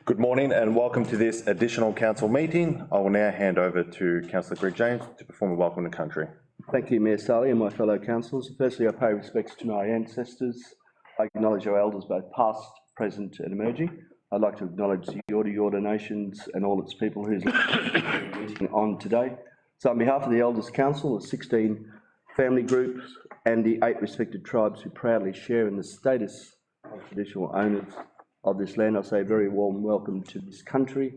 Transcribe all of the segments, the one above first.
Good morning and welcome to this additional council meeting. I will now hand over to Councillor Greg James to perform a welcome to country. Thank you, Mayor Sally and my fellow councillors. Firstly, I pay respects to my ancestors. I acknowledge our elders, both past, present and emerging. I'd like to acknowledge the Yorta nations and all its people who's meeting on today. So on behalf of the Elders Council, the 16 family groups and the 8 respected tribes who proudly share in the status of traditional owners of this land, I say a very warm welcome to this country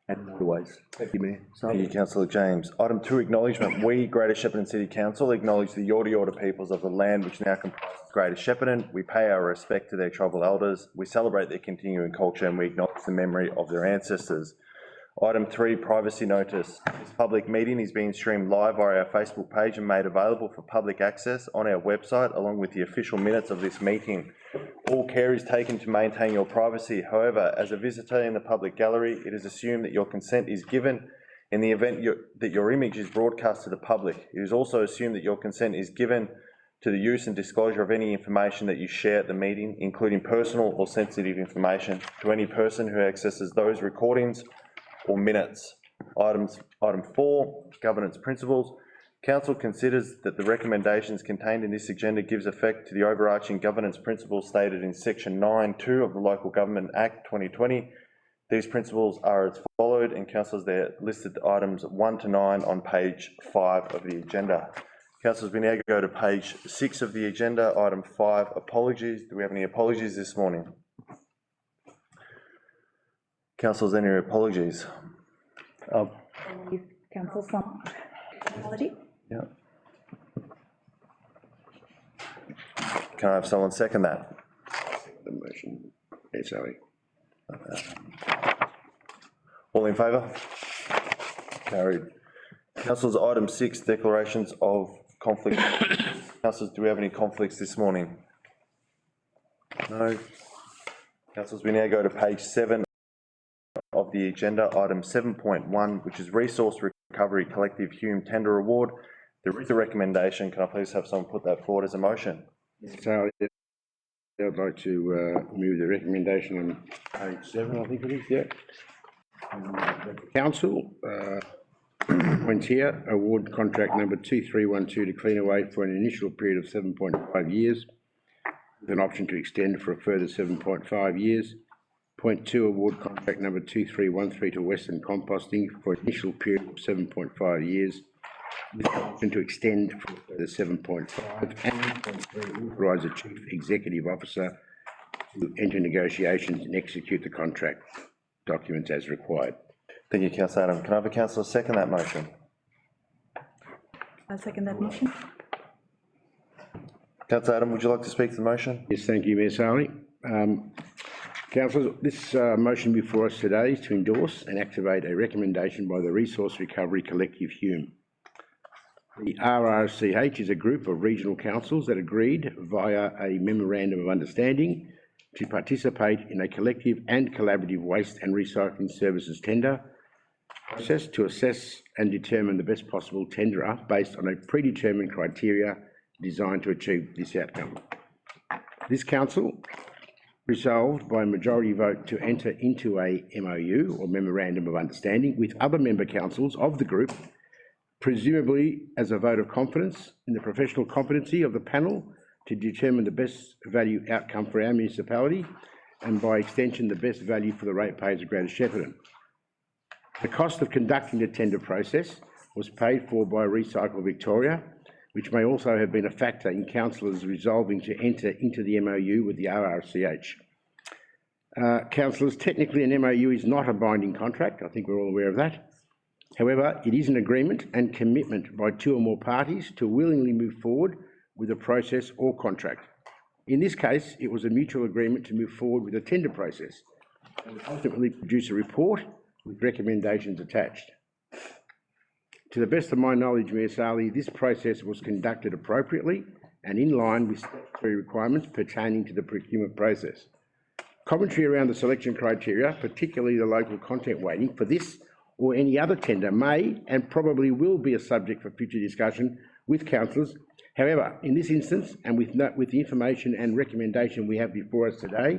and always. Thank you, Mayor. Thank you, Councillor James. Item 2, acknowledgement. We, Greater Shepparton City Council, acknowledge the Yorta peoples of the land which now comprises Greater Shepparton. We pay our respect to their tribal elders. We celebrate their continuing culture and we acknowledge the memory of their ancestors. Item 3, privacy notice. This public meeting is being streamed live via our Facebook page and made available for public access on our website, along with the official minutes of this meeting. All care is taken to maintain your privacy. However, as a visitor in the public gallery, it is assumed that your consent is given in the event that your image is broadcast to the public. It is also assumed that your consent is given to the use and disclosure of any information that you share at the meeting, including personal or sensitive information, to any person who accesses those recordings or minutes. Item 4, governance principles. Council considers that the recommendations contained in this agenda gives effect to the overarching governance principles stated in section 9(2) of the Local Government Act 2020. These principles are as followed, and councillors, they're listed items 1 to 9 on page 5 of the agenda. Councillors, we now go to page 6 of the agenda, item 5, apologies. Do we have any apologies this morning? Councillors, any apologies? Councillor Song. Apology. Yeah. Can I have someone second that? The motion. Yes, sorry. All in favour? Carried. Councillors, item 6, declarations of conflict. Councillors, do we have any conflicts this morning? No. Councillors, we now go to page 7 of the agenda, item 7.1, which is Resource Recovery Collective Hume Tender Award. There is a recommendation. Can I please have someone put that forward as a motion? So I'd like to move the recommendation on page 7, I think it is, yeah. Council, points here, award contract number 2312 to Cleanaway for an initial period of 7.5 years, with an option to extend for a further 7.5 years. Point 2, award contract number 2313 to Western Composting for an initial period of 7.5 years, with an option to extend for the 7.5, and point 3, authorise the Chief Executive Officer to enter negotiations and execute the contract documents as required. Thank you, Councillor Adam. Can I have a councillor second that motion? I second that motion. Councillor Adam, would you like to speak to the motion? Yes, thank you, Mayor Sally. Councillors, this motion before us today is to endorse and activate a recommendation by the Resource Recovery Collective Hume. The RRCH is a group of regional councils that agreed via a memorandum of understanding to participate in a collective and collaborative waste and recycling services tender process to assess and determine the best possible tenderer based on a predetermined criteria designed to achieve this outcome. This council resolved by a majority vote to enter into a MOU, or Memorandum of Understanding, with other member councils of the group, presumably as a vote of confidence in the professional competency of the panel to determine the best value outcome for our municipality, and by extension the best value for the ratepayers of Greater Shepparton. The cost of conducting the tender process was paid for by Recycle Victoria, which may also have been a factor in councillors resolving to enter into the MOU with the RRCH. Councillors, technically an MOU is not a binding contract. I think we're all aware of that. However, it is an agreement and commitment by 2 or more parties to willingly move forward with a process or contract. In this case, it was a mutual agreement to move forward with a tender process and ultimately produce a report with recommendations attached. To the best of my knowledge, Mayor Sally, this process was conducted appropriately and in line with statutory requirements pertaining to the procurement process. Commentary around the selection criteria, particularly the local content weighting for this or any other tender, may and probably will be a subject for future discussion with councillors. However, in this instance, and with the information and recommendation we have before us today,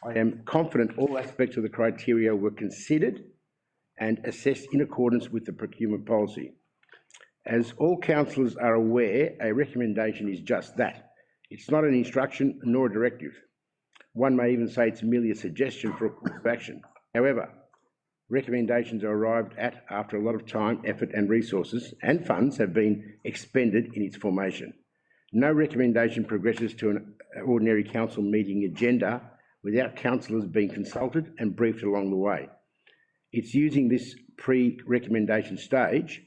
I am confident all aspects of the criteria were considered and assessed in accordance with the procurement policy. As all councillors are aware, a recommendation is just that. It's not an instruction nor a directive. One may even say it's merely a suggestion for a course of action. However, recommendations are arrived at after a lot of time, effort and resources and funds have been expended in its formation. No recommendation progresses to an ordinary council meeting agenda without councillors being consulted and briefed along the way. It's during this pre-recommendation stage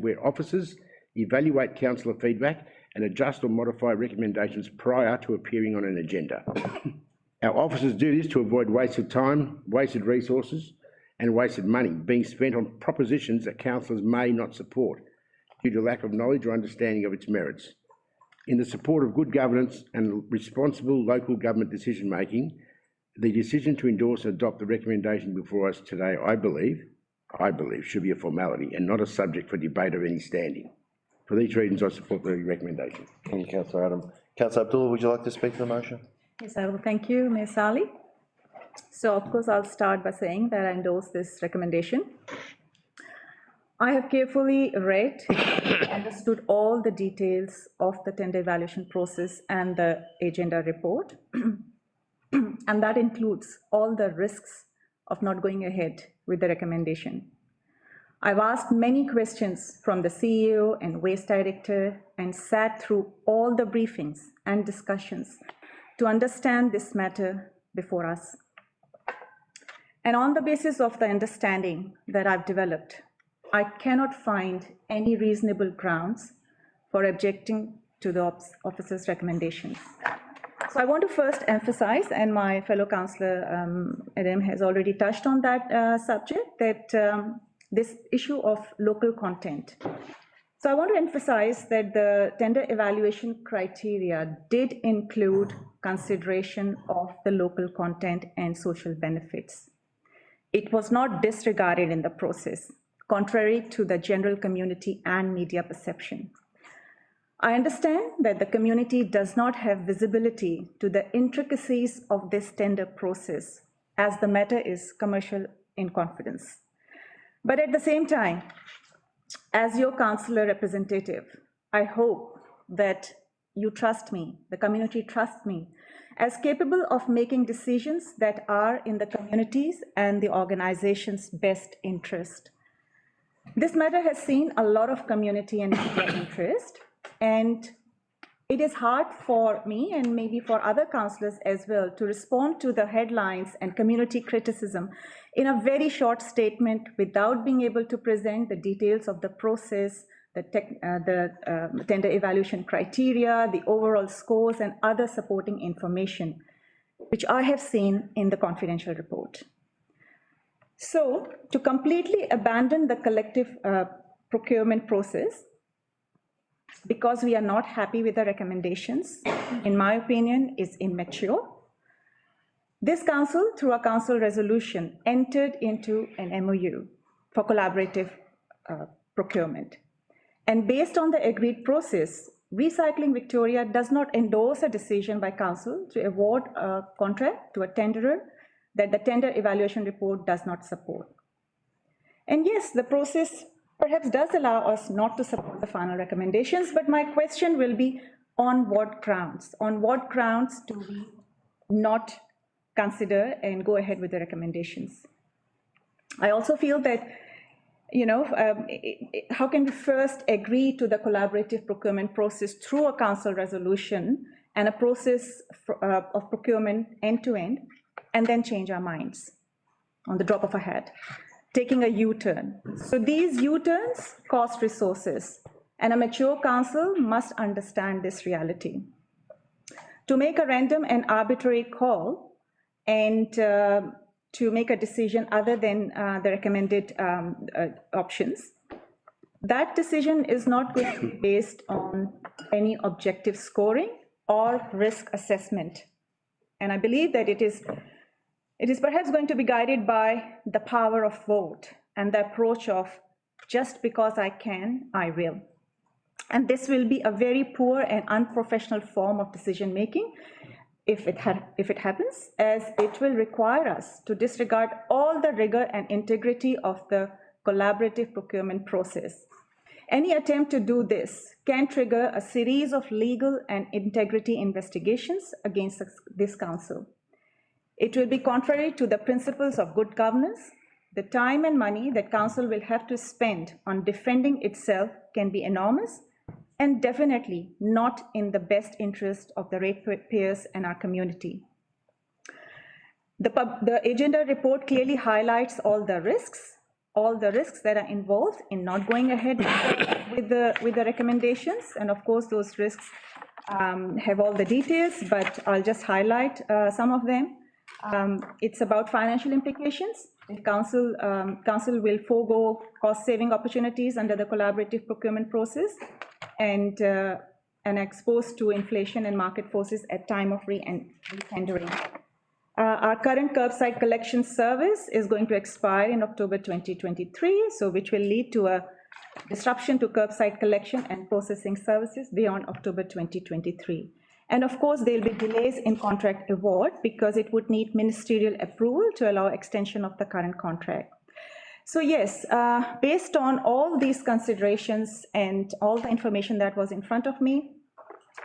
where officers evaluate councillor feedback and adjust or modify recommendations prior to appearing on an agenda. Our officers do this to avoid wasted time, wasted resources and wasted money being spent on propositions that councillors may not support due to lack of knowledge or understanding of its merits. In the support of good governance and responsible local government decision making, the decision to endorse and adopt the recommendation before us today, I believe, should be a formality and not a subject for debate of any standing. For these reasons, I support the recommendation. Thank you, Councillor Adam. Councillor Abdullah, would you like to speak to the motion? Yes, I will. Thank you, Mayor Sali. So, of course, I'll start by saying that I endorse this recommendation. I have carefully read and understood all the details of the tender evaluation process and the agenda report, and that includes all the risks of not going ahead with the recommendation. I've asked many questions from the CEO and Waste Director and sat through all the briefings and discussions to understand this matter before us. And on the basis of the understanding that I've developed, I cannot find any reasonable grounds for objecting to the officer's recommendations. So I want to first emphasize, and my fellow councillor Adam has already touched on that subject, that this issue of local content. So I want to emphasize that the tender evaluation criteria did include consideration of the local content and social benefits. It was not disregarded in the process, contrary to the general community and media perception. I understand that the community does not have visibility to the intricacies of this tender process, as the matter is commercial in confidence. But at the same time, as your councillor representative, I hope that you trust me, the community trusts me, as capable of making decisions that are in the community's and the organization's best interest. This matter has seen a lot of community and media interest, and it is hard for me and maybe for other councillors as well to respond to the headlines and community criticism in a very short statement without being able to present the details of the process, the tender evaluation criteria, the overall scores, and other supporting information, which I have seen in the confidential report. So, to completely abandon the collective procurement process, because we are not happy with the recommendations, in my opinion, is immature. This council, through a council resolution, entered into an MOU for collaborative procurement. And based on the agreed process, Recycling Victoria does not endorse a decision by council to award a contract to a tenderer that the tender evaluation report does not support. And yes, the process perhaps does allow us not to support the final recommendations, but my question will be, on what grounds? On what grounds do we not consider and go ahead with the recommendations? I also feel that, how can we first agree to the collaborative procurement process through a council resolution and a process of procurement end to end, and then change our minds on the drop of a hat, taking a U-turn? So these U-turns cost resources, and a mature council must understand this reality. To make a random and arbitrary call and to make a decision other than the recommended options, that decision is not going to be based on any objective scoring or risk assessment. And I believe that it is perhaps going to be guided by the power of vote and the approach of just because I can, I will. And this will be a very poor and unprofessional form of decision making, if it happens, as it will require us to disregard all the rigor and integrity of the collaborative procurement process. Any attempt to do this can trigger a series of legal and integrity investigations against this council. It will be contrary to the principles of good governance. The time and money that council will have to spend on defending itself can be enormous and definitely not in the best interest of the ratepayers and our community. The agenda report clearly highlights all the risks that are involved in not going ahead with the recommendations. And of course, those risks have all the details, but I'll just highlight some of them. It's about financial implications. The council will forego cost-saving opportunities under the collaborative procurement process and exposed to inflation and market forces at time of re-tendering. Our current curbside collection service is going to expire in October 2023, so which will lead to a disruption to curbside collection and processing services beyond October 2023. And of course, there will be delays in contract award because it would need ministerial approval to allow extension of the current contract. So yes, based on all these considerations and all the information that was in front of me,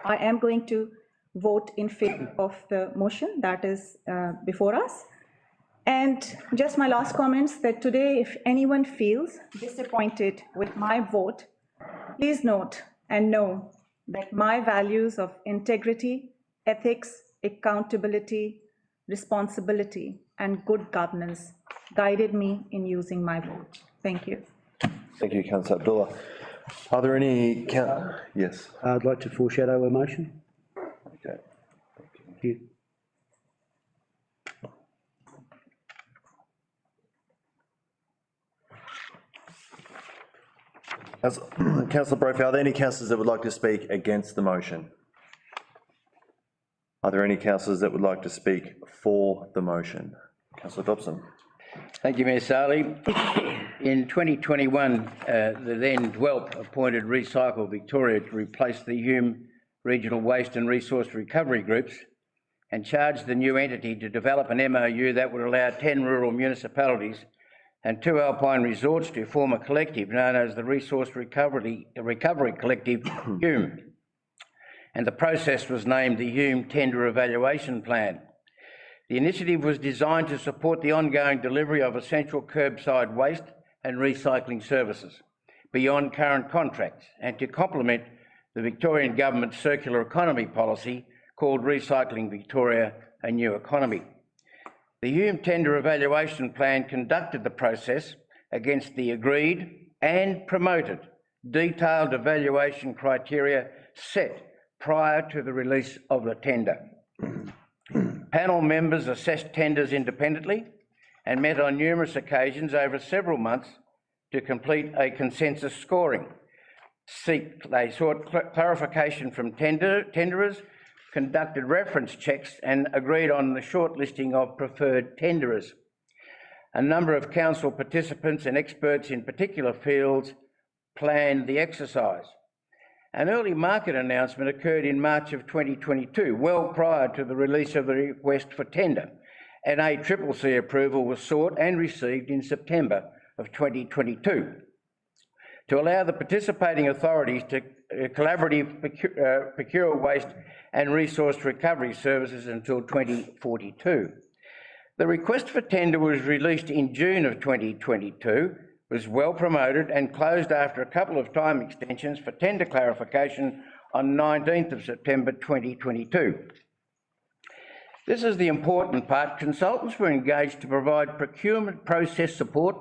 I am going to vote in favor of the motion that is before us. And just my last comments that today, if anyone feels disappointed with my vote, please note and know that my values of integrity, ethics, accountability, responsibility, and good governance guided me in using my vote. Thank you. Thank you, Councillor Abdullah. Are there any, yes? I'd like to foreshadow a motion. Okay. Thank you. Councillor Brophy, are there any councillors that would like to speak against the motion? Are there any councillors that would like to speak for the motion? Councillor Dobson. Thank you, Mayor Sarley. In 2021, the then DWELP appointed Recycle Victoria to replace the Hume Regional Waste and Resource Recovery Groups and charged the new entity to develop an MOU that would allow 10 rural municipalities and 2 alpine resorts to form a collective known as the Resource Recovery Collective, Hume. And the process was named the Hume Tender Evaluation Plan. The initiative was designed to support the ongoing delivery of essential curbside waste and recycling services beyond current contracts and to complement the Victorian Government's circular economy policy called Recycling Victoria, a New Economy. The Hume Tender Evaluation Plan conducted the process against the agreed and promoted detailed evaluation criteria set prior to the release of the tender. Panel members assessed tenders independently and met on numerous occasions over several months to complete a consensus scoring. They sought clarification from tenderers, conducted reference checks and agreed on the shortlisting of preferred tenderers. A number of council participants and experts in particular fields planned the exercise. An early market announcement occurred in March of 2022, well prior to the release of the request for tender, and ACCC approval was sought and received in September of 2022 to allow the participating authorities to collaboratively procure waste and resource recovery services until 2042. The request for tender was released in June of 2022, was well promoted and closed after a couple of time extensions for tender clarification on 19th of September 2022. This is the important part. Consultants were engaged to provide procurement process support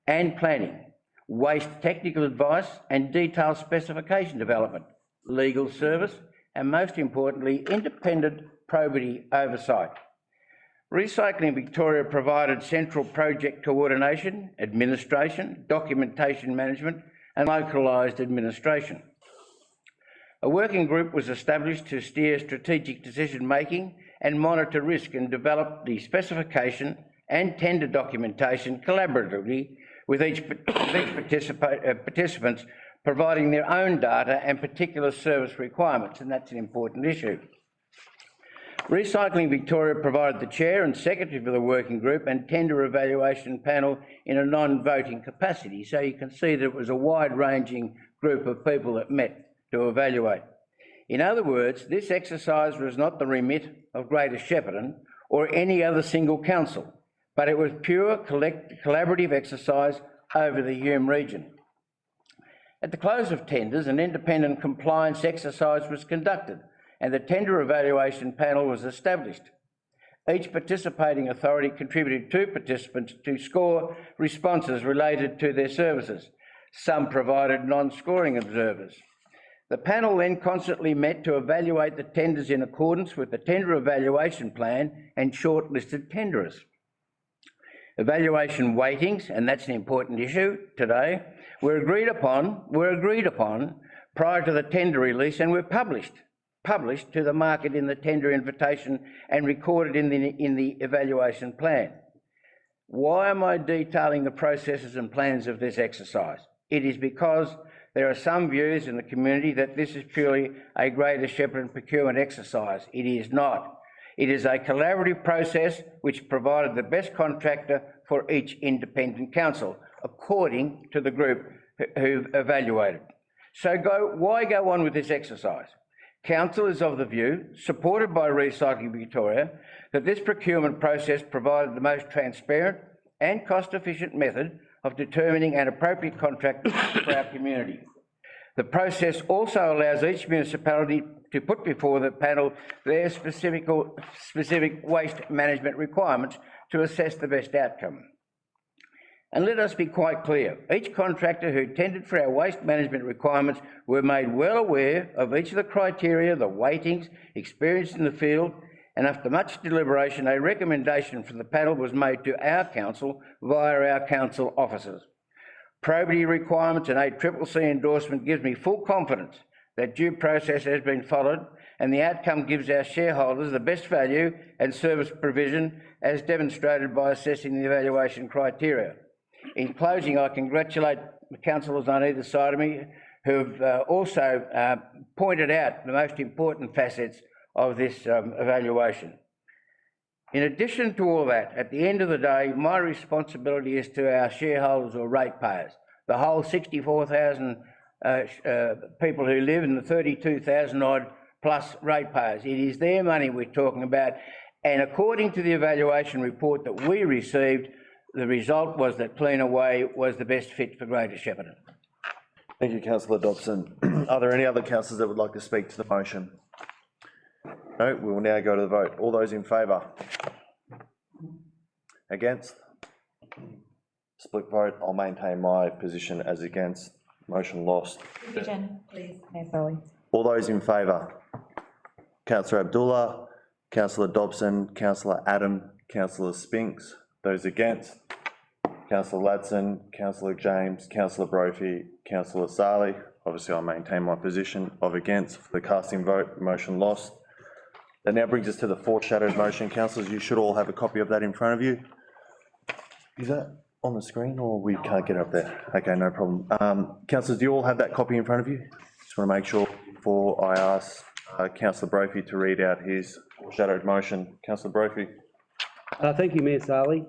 and planning, waste technical advice and detailed specification development, legal service, and most importantly, independent probity oversight. Recycling Victoria provided central project coordination, administration, documentation management, and localised administration. A working group was established to steer strategic decision-making and monitor risk and develop the specification and tender documentation collaboratively with each participants providing their own data and particular service requirements, and that's an important issue. Recycling Victoria provided the chair and secretary for the working group and tender evaluation panel in a non-voting capacity. So you can see that it was a wide-ranging group of people that met to evaluate. In other words, this exercise was not the remit of Greater Shepparton or any other single council, but it was pure collaborative exercise over the Hume region. At the close of tenders, an independent compliance exercise was conducted and the tender evaluation panel was established. Each participating authority contributed 2 participants to score responses related to their services. Some provided non-scoring observers. The panel then constantly met to evaluate the tenders in accordance with the tender evaluation plan and shortlisted tenderers. Evaluation weightings, and that's an important issue today, were agreed upon prior to the tender release and were published to the market in the tender invitation and recorded in the evaluation plan. Why am I detailing the processes and plans of this exercise? It is because there are some views in the community that this is purely a Greater Shepparton procurement exercise. It is not. It is a collaborative process which provided the best contractor for each independent council, according to the group who evaluated. So why go on with this exercise? Council is of the view, supported by Recycling Victoria, that this procurement process provided the most transparent and cost-efficient method of determining an appropriate contract for our community. The process also allows each municipality to put before the panel their specific waste management requirements to assess the best outcome. And let us be quite clear, each contractor who tendered for our waste management requirements were made well aware of each of the criteria, the weightings, experience in the field, and after much deliberation, a recommendation from the panel was made to our council via our council officers. Probity requirements and ACCC endorsement gives me full confidence that due process has been followed and the outcome gives our shareholders the best value and service provision as demonstrated by assessing the evaluation criteria. In closing, I congratulate the councillors on either side of me who have also pointed out the most important facets of this evaluation. In addition to all that, at the end of the day, my responsibility is to our shareholders or ratepayers, the whole 64,000 people who live in the 32,000 odd plus ratepayers. It is their money we're talking about, and according to the evaluation report that we received, the result was that Cleanaway was the best fit for Greater Shepparton. Thank you, Councillor Dobson. Are there any other councillors that would like to speak to the motion? No, we will now go to the vote. All those in favour? Against? Split vote. I'll maintain my position as against. Motion lost. Division, please, Mayor Sally. All those in favour? Councillor Abdullah, Councillor Dobson, Councillor Adam, Councillor Spinks. Those against? Councillor Ladson, Councillor James, Councillor Brophy, Councillor Sali. Obviously, I maintain my position of against. For the casting vote, motion lost. That now brings us to the foreshadowed motion. Councillors, you should all have a copy of that in front of you. Is that on the screen or we can't get up there? Okay, no problem. Councillors, do you all have that copy in front of you? Just want to make sure before I ask Councillor Brophy to read out his foreshadowed motion. Councillor Brophy. Thank you, Mayor Sali.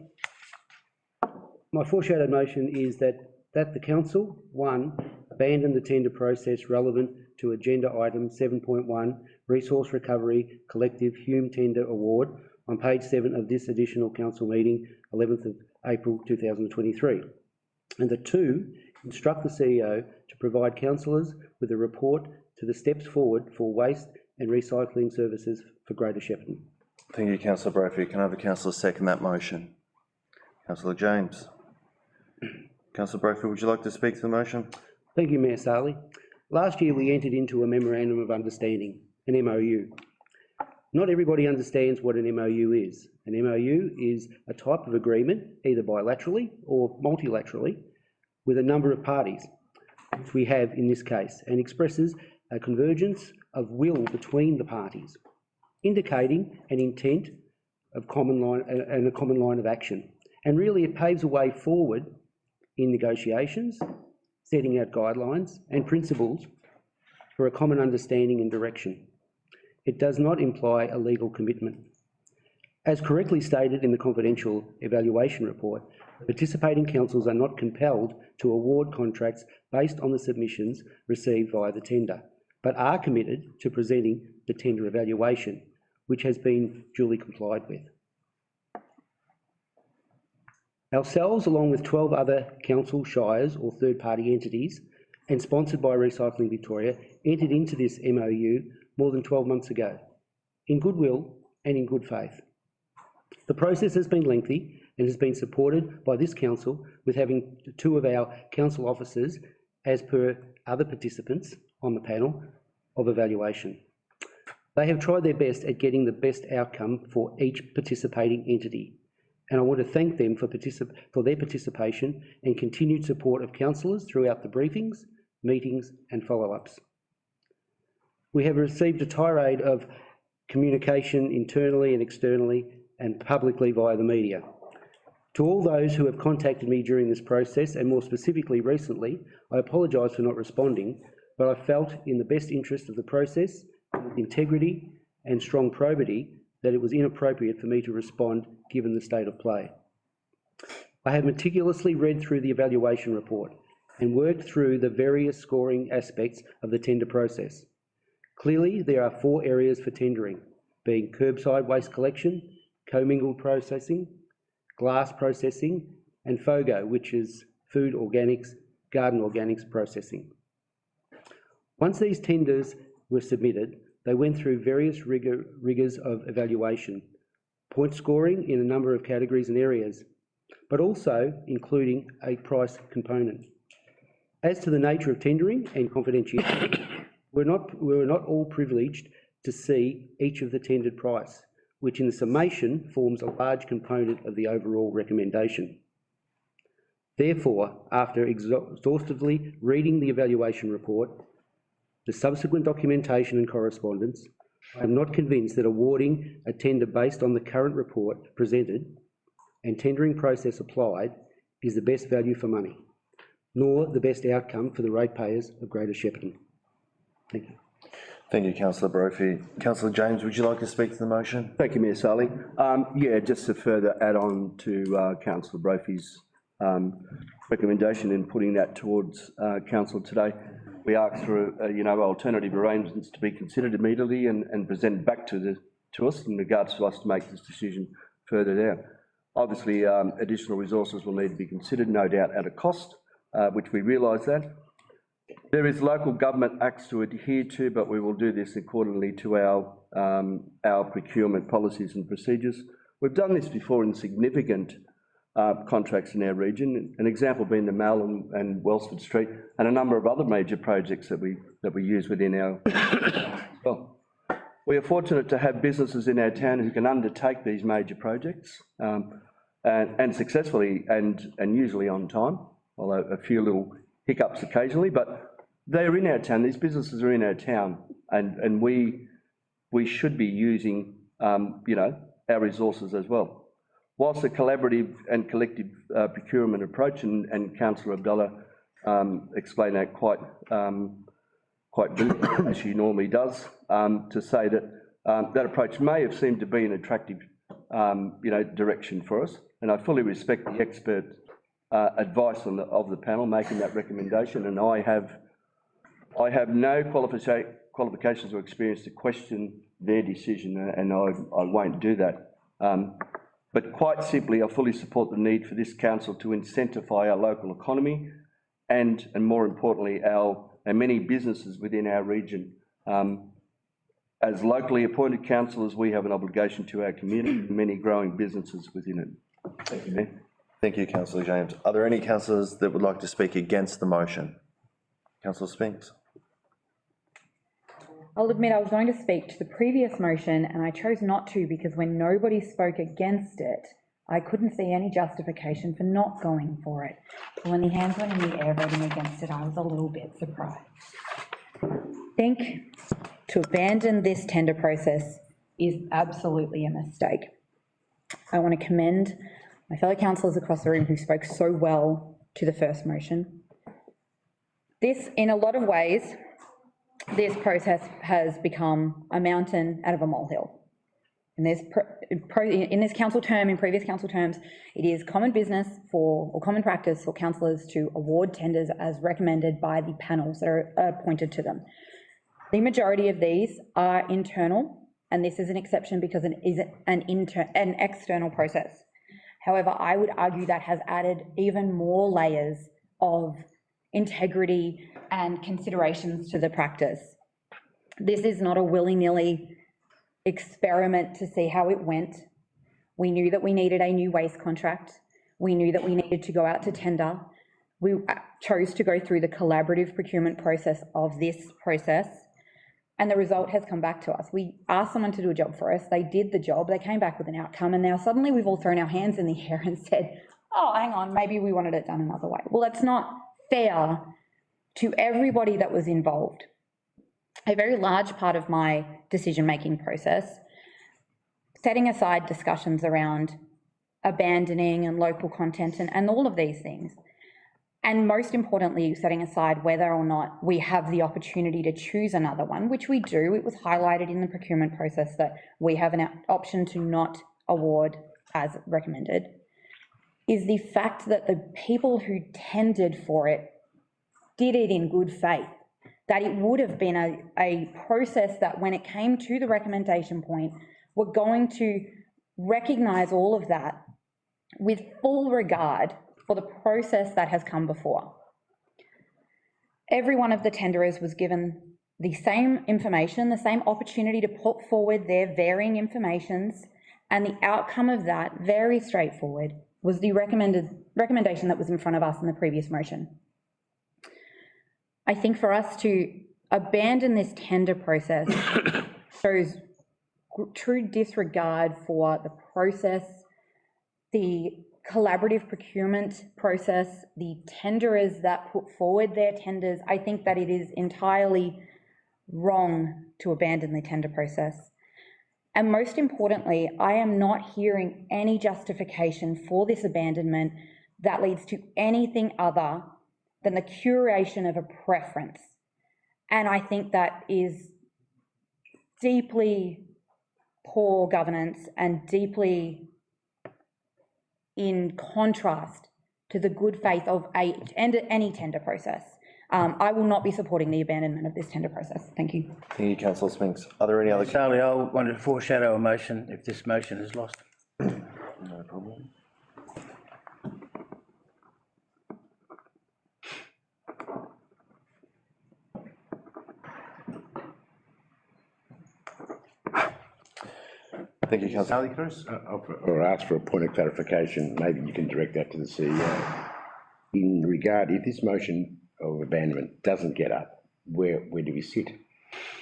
My foreshadowed motion is that the council, 1, abandon the tender process relevant to agenda item 7.1, Resource Recovery Collective Hume Tender Award, on page 7 of this additional council meeting, 11th of April 2023. And that 2, instruct the CEO to provide councillors with a report to the steps forward for waste and recycling services for Greater Shepparton. Thank you, Councillor Brophy. Can I have a councillor second that motion? Councillor James. Councillor Brophy, would you like to speak to the motion? Thank you, Mayor Sali. Last year we entered into a Memorandum of Understanding, an MOU. Not everybody understands what an MOU is. An MOU is a type of agreement, either bilaterally or multilaterally, with a number of parties, which we have in this case, and expresses a convergence of will between the parties, indicating an intent of common line and a common line of action. And really it paves a way forward in negotiations, setting out guidelines and principles for a common understanding and direction. It does not imply a legal commitment. As correctly stated in the confidential evaluation report, participating councils are not compelled to award contracts based on the submissions received via the tender, but are committed to presenting the tender evaluation, which has been duly complied with. Ourselves, along with 12 other council shires or third-party entities, and sponsored by Recycling Victoria, entered into this MOU more than 12 months ago, in goodwill and in good faith. The process has been lengthy and has been supported by this council with having 2 of our council officers as per other participants on the panel of evaluation. They have tried their best at getting the best outcome for each participating entity, and I want to thank them for their participation and continued support of councillors throughout the briefings, meetings and follow-ups. We have received a tirade of communication internally and externally and publicly via the media. To all those who have contacted me during this process, and more specifically recently, I apologise for not responding, but I felt in the best interest of the process, with integrity and strong probity, that it was inappropriate for me to respond given the state of play. I have meticulously read through the evaluation report and worked through the various scoring aspects of the tender process. Clearly, there are 4 areas for tendering, being curbside waste collection, commingled processing, glass processing, and FOGO, which is food organics, garden organics processing. Once these tenders were submitted, they went through various rigours of evaluation, point scoring in a number of categories and areas, but also including a price component. As to the nature of tendering and confidentiality, we were not all privileged to see each of the tendered price, which in the summation forms a large component of the overall recommendation. Therefore, after exhaustively reading the evaluation report, the subsequent documentation and correspondence, I am not convinced that awarding a tender based on the current report presented and tendering process applied is the best value for money, nor the best outcome for the ratepayers of Greater Shepparton. Thank you. Thank you, Councillor Brophy. Councillor James, would you like to speak to the motion? Thank you, Mayor Sarli. Yeah, just to further add on to Councillor Brophy's recommendation in putting that towards Council today, we asked for alternative arrangements to be considered immediately and presented back to us in regards to us to make this decision further down. Obviously, additional resources will need to be considered, no doubt at a cost, which we realise that. There is local government acts to adhere to, but we will do this accordingly to our procurement policies and procedures. We've done this before in significant contracts in our region, an example being the Mall and Welsford Street, and a number of other major projects that we use within our well. We are fortunate to have businesses in our town who can undertake these major projects and successfully and usually on time, although a few little hiccups occasionally, but they're in our town, these businesses are in our town, and we should be using our resources as well. Whilst a collaborative and collective procurement approach, and Councillor Abdallah explained that quite brilliantly, as she normally does, to say that that approach may have seemed to be an attractive direction for us, and I fully respect the expert advice of the panel making that recommendation, and I have no qualifications or experience to question their decision, and I won't do that. But quite simply, I fully support the need for this council to incentivise our local economy and more importantly, our many businesses within our region. As locally appointed councillors, we have an obligation to our community and many growing businesses within it. Thank you, Mayor. Thank you, Councillor James. Are there any councillors that would like to speak against the motion? Councillor Spinks. I'll admit I was going to speak to the previous motion and I chose not to because when nobody spoke against it, I couldn't see any justification for not going for it. So when the hands went in the air voting against it, I was a little bit surprised. I think to abandon this tender process is absolutely a mistake. I want to commend my fellow councillors across the room who spoke so well to the first motion. This, in a lot of ways, this process has become a mountain out of a molehill. In this council term, in previous council terms, it is common business or common practice for councillors to award tenders as recommended by the panels that are appointed to them. The majority of these are internal, and this is an exception because it is an external process. However, I would argue that has added even more layers of integrity and considerations to the practice. This is not a willy-nilly experiment to see how it went. We knew that we needed a new waste contract. We knew that we needed to go out to tender. We chose to go through the collaborative procurement process of this process, and the result has come back to us. We asked someone to do a job for us. They did the job. They came back with an outcome, and now suddenly we've all thrown our hands in the air and said, oh, hang on, maybe we wanted it done another way. Well, that's not fair to everybody that was involved. A very large part of my decision-making process, setting aside discussions around abandoning and local content and all of these things, and most importantly, setting aside whether or not we have the opportunity to choose another one, which we do. It was highlighted in the procurement process that we have an option to not award as recommended, is the fact that the people who tendered for it did it in good faith, that it would have been a process that when it came to the recommendation point, we're going to recognise all of that with full regard for the process that has come before. Every one of the tenderers was given the same information, the same opportunity to put forward their varying informations, and the outcome of that, very straightforward, was the recommendation that was in front of us in the previous motion. I think for us to abandon this tender process shows true disregard for the process, the collaborative procurement process, the tenderers that put forward their tenders. I think that it is entirely wrong to abandon the tender process. And most importantly, I am not hearing any justification for this abandonment that leads to anything other than the curation of a preference. And I think that is deeply poor governance and deeply in contrast to the good faith of any tender process. I will not be supporting the abandonment of this tender process. Thank you. Thank you, Councillor Spinks. Are there any other? Charlie, I wanted to foreshadow a motion if this motion is lost. No problem. Thank you, Councillor. Or ask for a point of clarification, maybe you can direct that to the CEO. In regard, if this motion of abandonment doesn't get up, where do we sit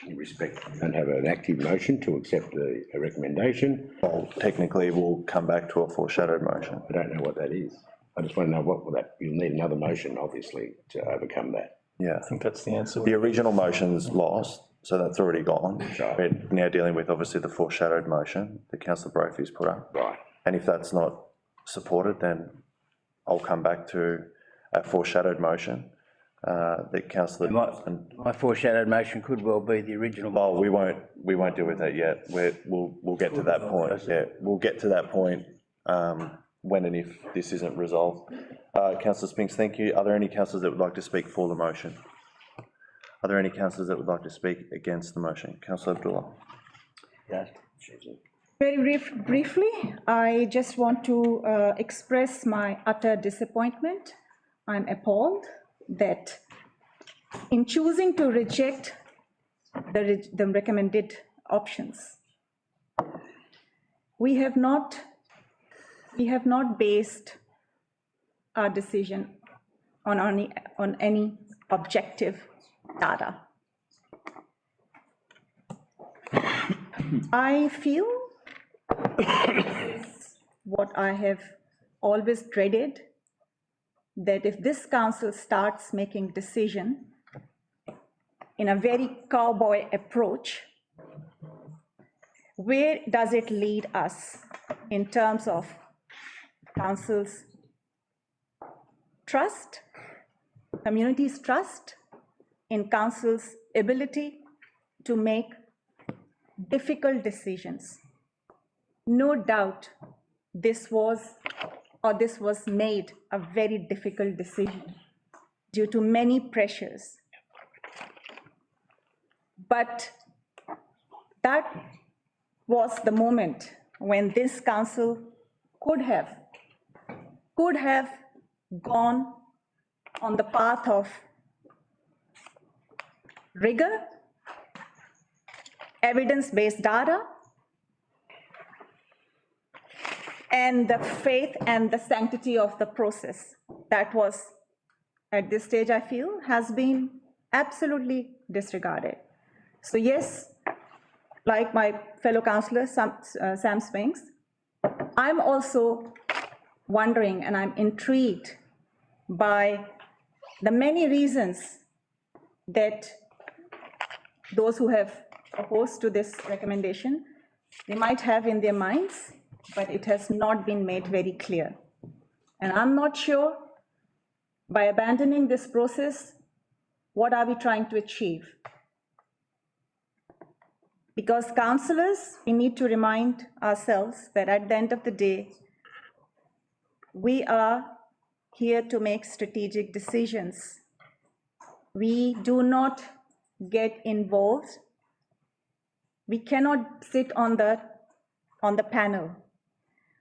in respect? We don't have an active motion to accept a recommendation. Well, technically, we'll come back to a foreshadowed motion. I don't know what that is. I just want to know what will that, you'll need another motion, obviously, to overcome that. Yeah. I think that's the answer. The original motion's lost, so that's already gone. Sure. We're now dealing with, obviously, the foreshadowed motion that Councillor Brophy's put up. Right. And if that's not supported, then I'll come back to a foreshadowed motion that Councillor. My foreshadowed motion could well be the original. Well, we won't deal with that yet. We'll get to that point. Yeah, we'll get to that point when and if this isn't resolved. Councillor Spinks, thank you. Are there any councillors that would like to speak for the motion? Are there any councillors that would like to speak against the motion? Councillor Abdullah. Yes. Very briefly, I just want to express my utter disappointment. I'm appalled that in choosing to reject the recommended options, we have not based our decision on any objective data. I feel this is what I have always dreaded, that if this council starts making decision in a very cowboy approach, where does it lead us in terms of council's trust, community's trust in council's ability to make difficult decisions. No doubt this was made a very difficult decision due to many pressures. But that was the moment when this council could have gone on the path of rigor, evidence-based data, and the faith and the sanctity of the process. That was, at this stage, I feel, has been absolutely disregarded. So yes, like my fellow councillor, Sam Spinks, I'm also wondering and I'm intrigued by the many reasons that those who have opposed to this recommendation, they might have in their minds, but it has not been made very clear. And I'm not sure, by abandoning this process, what are we trying to achieve? Because councillors, we need to remind ourselves that at the end of the day, we are here to make strategic decisions. We do not get involved. We cannot sit on the panel.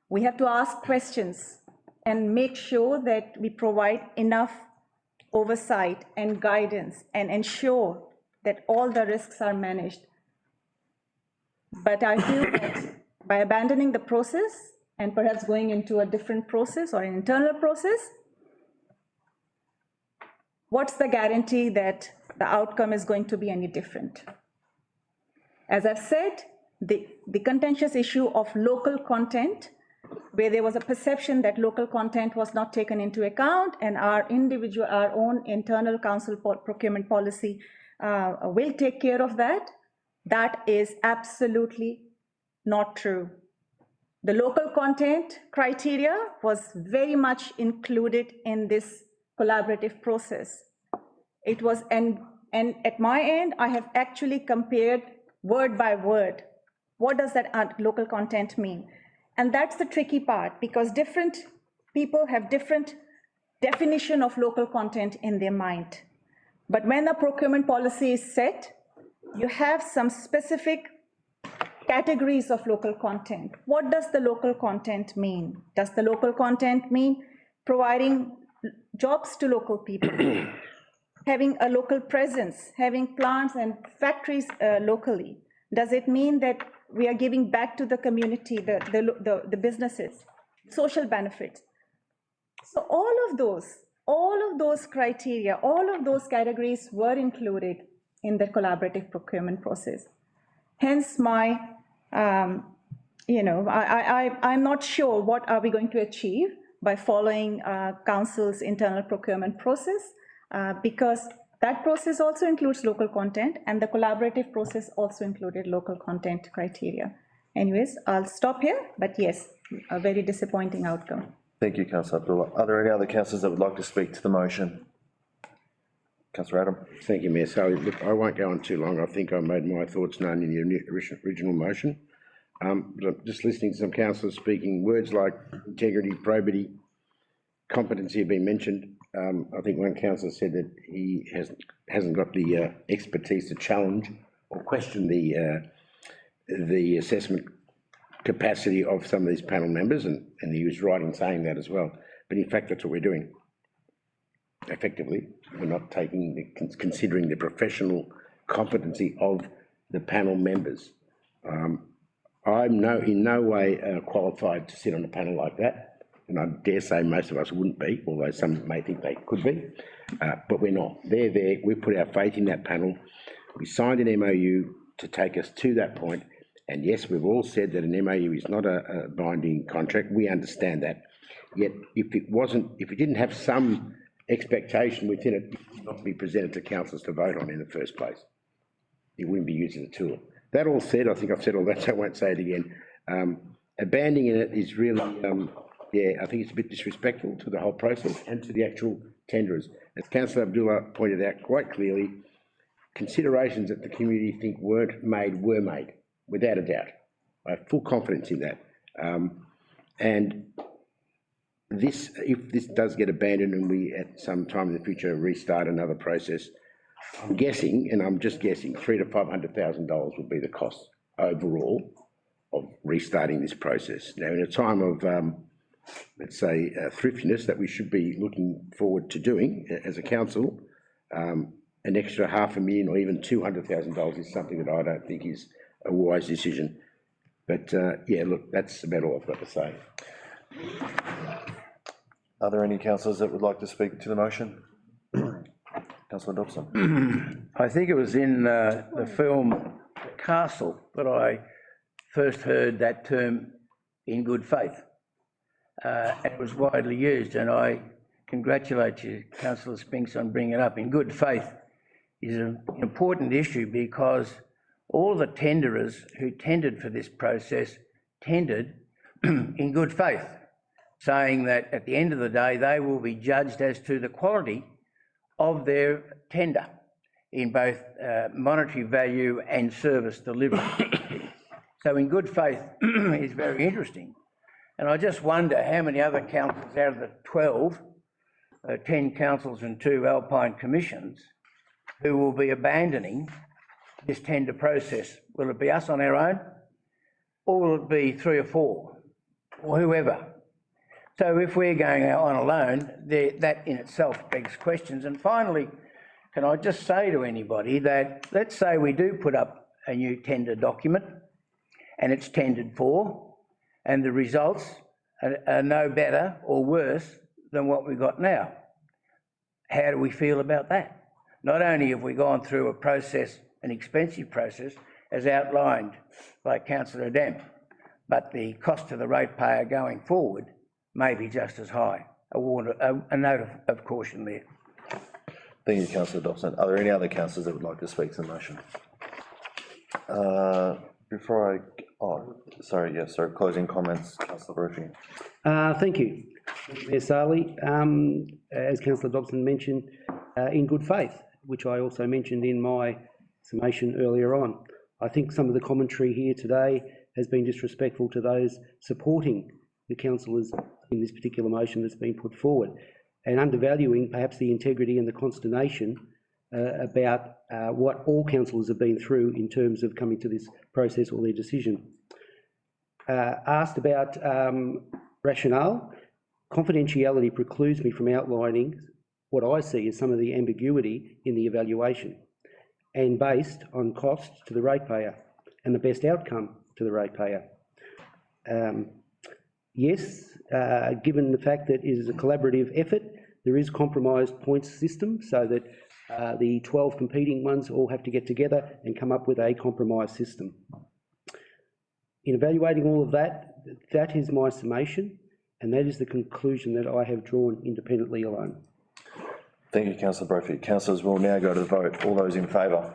We have to ask questions and make sure that we provide enough oversight and guidance and ensure that all the risks are managed. But I feel that by abandoning the process and perhaps going into a different process or an internal process, what's the guarantee that the outcome is going to be any different? As I've said, the contentious issue of local content, where there was a perception that local content was not taken into account and our own internal council procurement policy will take care of that, that is absolutely not true. The local content criteria was very much included in this collaborative process. It was, and at my end, I have actually compared word by word. What does that local content mean? And that's the tricky part, because different people have different definition of local content in their mind. But when the procurement policy is set, you have some specific categories of local content. What does the local content mean? Does the local content mean providing jobs to local people, having a local presence, having plants and factories locally? Does it mean that we are giving back to the community, the businesses, social benefits? So all of those criteria, all of those categories were included in the collaborative procurement process. Hence my, I'm not sure what are we going to achieve by following council's internal procurement process, because that process also includes local content, and the collaborative process also included local content criteria. Anyways, I'll stop here, but yes, a very disappointing outcome. Thank you, Councillor Abdullah. Are there any other councillors that would like to speak to the motion? Councillor Adam. Thank you, Mayor Sally. Look, I won't go on too long. I think I made my thoughts known in the original motion. But I'm just listening to some councillors speaking, words like integrity, probity, competency have been mentioned. I think one councillor said that he hasn't got the expertise to challenge or question the assessment capacity of some of these panel members, and he was right in saying that as well. But in fact, that's what we're doing. Effectively, we're not considering the professional competency of the panel members. I'm in no way qualified to sit on a panel like that, and I dare say most of us wouldn't be, although some may think they could be, but we're not. They're there, we put our faith in that panel. We signed an MOU to take us to that point, and yes, we've all said that an MOU is not a binding contract. We understand that. Yet, if it didn't have some expectation within it, it would not be presented to councillors to vote on in the first place. It wouldn't be used as a tool. That all said, I think I've said all that, so I won't say it again. Abandoning it is really, I think it's a bit disrespectful to the whole process and to the actual tenderers. As Councillor Abdullah pointed out quite clearly, considerations that the community think weren't made were made, without a doubt. I have full confidence in that. And this, if this does get abandoned and we at some time in the future restart another process, I'm guessing, and I'm just guessing, $300,000 to $500,000 would be the cost overall of restarting this process. Now, in a time of, let's say, thriftiness that we should be looking forward to doing as a council, an extra $500,000 or even $200,000 is something that I don't think is a wise decision. But yeah, look, that's about all I've got to say. Are there any councillors that would like to speak to the motion? Councillor Dobson. I think it was in the film Castle that I first heard that term in good faith. It was widely used, and I congratulate you, Councillor Spinks, on bringing it up. In good faith is an important issue because all the tenderers who tendered for this process tendered in good faith, saying that at the end of the day they will be judged as to the quality of their tender in both monetary value and service delivery. So in good faith is very interesting. And I just wonder how many other councils out of the 12, 10 councils and 2 alpine commissions, who will be abandoning this tender process. Will it be us on our own? Or will it be 3 or 4 or whoever? So if we're going on alone, that in itself begs questions. And finally, can I just say to anybody that let's say we do put up a new tender document and it's tendered for, and the results are no better or worse than what we've got now. How do we feel about that? Not only have we gone through a process, an expensive process, as outlined by Councillor Adam, but the cost to the ratepayer going forward may be just as high. A note of caution there. Thank you, Councillor Dobson. Are there any other councillors that would like to speak to the motion? Closing comments, Councillor Murphy. Thank you, Mayor Sarley. As Councillor Dobson mentioned, in good faith, which I also mentioned in my summation earlier on. I think some of the commentary here today has been disrespectful to those supporting the councillors in this particular motion that's been put forward, and undervaluing perhaps the integrity and the consternation about what all councillors have been through in terms of coming to this process or their decision. Asked about rationale, confidentiality precludes me from outlining what I see as some of the ambiguity in the evaluation, and based on cost to the ratepayer and the best outcome to the ratepayer. Yes, given the fact that it is a collaborative effort, there is compromised points system so that the 12 competing ones all have to get together and come up with a compromise system. In evaluating all of that, that is my summation, and that is the conclusion that I have drawn independently alone. Thank you, Councillor Brophy. Councillors will now go to the vote. All those in favour?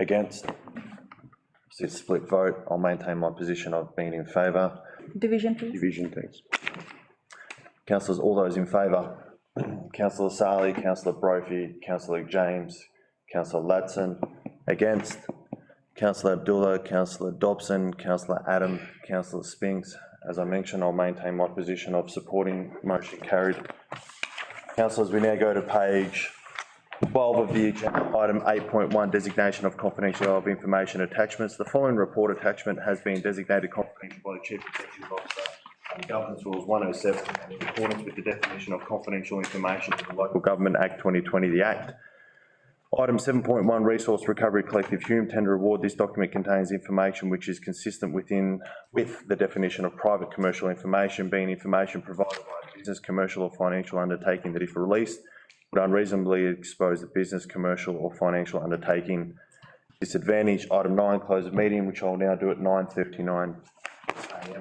Against? It's a split vote. I'll maintain my position of being in favour. Division, please. Division, thanks. Councillors, all those in favour? Councillor Sarley, Councillor Brophy, Councillor James, Councillor Ladson. Against? Councillor Abdullah, Councillor Dobson, Councillor Adam, Councillor Spinks. As I mentioned, I'll maintain my position of supporting. Motion carried. Councillors, we now go to page 12 of the agenda, item 8.1, designation of confidentiality of information attachments. The following report attachment has been designated confidential by the Chief Executive Officer under Governance Rules 107 in accordance with the definition of confidential information in the Local Government Act 2020, the Act. Item 7.1, Resource Recovery Collective Hume Tender Award. This document contains information which is consistent with the definition of private commercial information, being information provided by a business, commercial or financial undertaking that, if released, would unreasonably expose the business, commercial or financial undertaking disadvantage. Item 9, close of meeting, which I'll now do at 9:39 a.m.